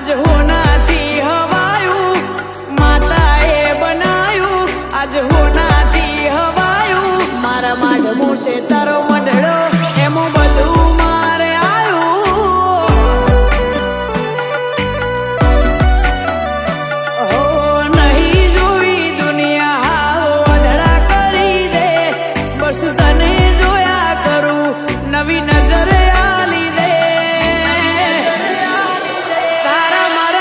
આજ હોનાથી હવાયું માતાએ બનાયું આજ હોનાથી હવાયું મારા માઢ મૂસે તારો મંડળો એમું બધું મારે આવ્યું નહીં જોઈ દુનિયા વધડા કરી દે બસ તને જોયા કરું નવી નજરે આલી દે તારા મારા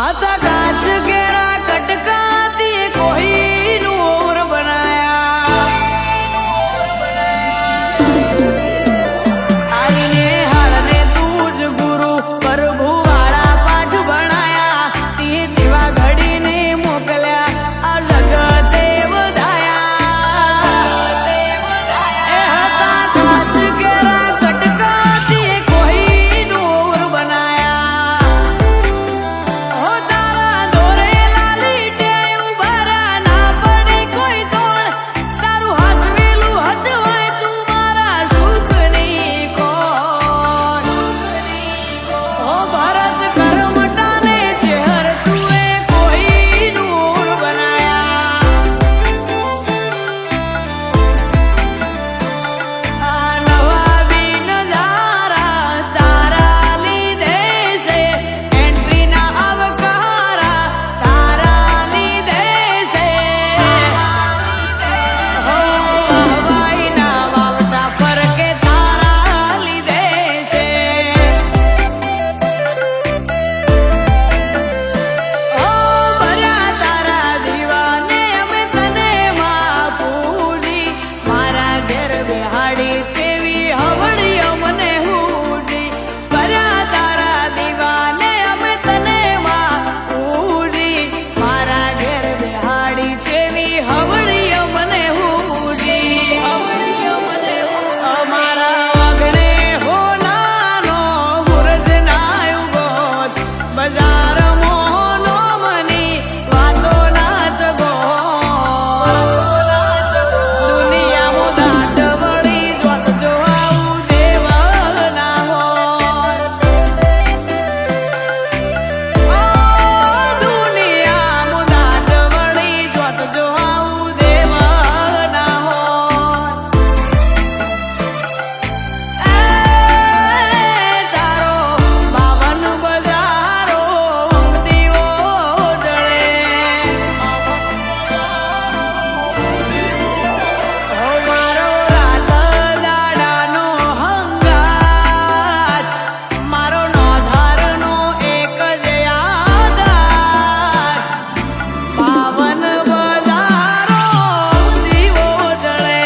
હતા કાચ કેરા કટકાતી કોઈનું ઓર બનાયા આરીને હાળને તું જ ગુરુ પ્રભુ વાળા પાઠ ભણાયા તે જેવા ઘડીને મોકલ્યા આ જગતે વધાયા એ હતા કાચ કેરા કટકાતી કોઈનું ઓર બનાયા હો તારા દોરે લાલી ટેવ ભરા ના પડે કોઈ તોડ તારું હાચવેલું હચવાય તું મારા સુખની કોણ હો ભરત કરમટાને ચહેર તુએ કોઈનું ઓર બનાયા આ નવા બી નજારા તારા લીધે છે એન્ટ્રી ના આવકારા તારા લીધે છે હવાઈ ના વાવટા પર કે તારા લીધે છે ભર્યા તારા દીવાને અમે તને માં પૂજી મારા ઘેર બેહાડી છેવી હવળી અમને હુજી ભર્યા તારા દીવાને અમે તને માં પૂજી મારા ઘેર બેહાડી છેવી હવળી અમને હુજી અમારા વાગણે હો નાનો ગુરજ ના ઉગોત બજાર મોહનો મની વાતો ના જગો દુનિયામાં દાટ વળી જોત જો આવું દેવ ના હોય દુનિયામાં દાટ વળી જોત જો આવું દેવ ના હોય તારો બાવન બજારો દીવો જળે મારો રાત દાડાનો હંગાત મારો નોધારનો એક જ આધાર બાવન બજારો દીવો જળે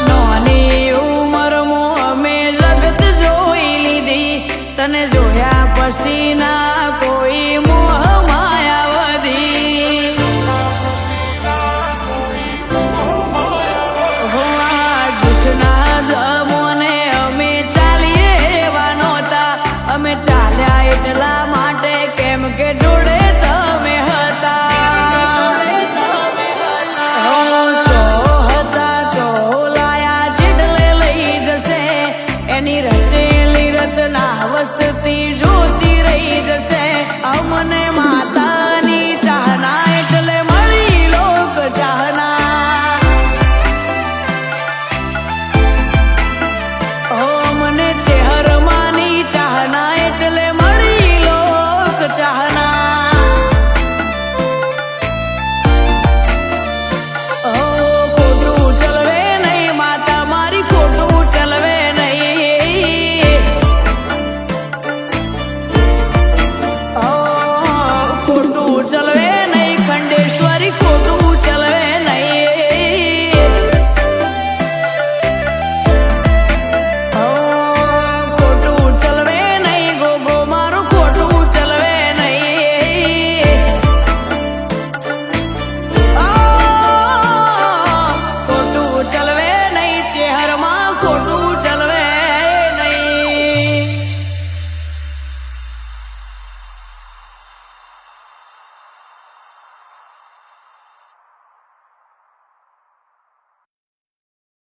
નાની ઉંમરમાં અમે જગત જોઈ લીધી તને જોયા પછી ના કોઈ મોહ માયા વધી આ જૂઠના જમોને અમે ચાલીએ એવા નહોતા અમે ચાલ્યા એટલા માટે કેમ કે જોડે તમે હતા ચોલાયા જેટલે લઈ જશે એની રચેલી રચના વસતી જોતી રહી જશે અમને માતા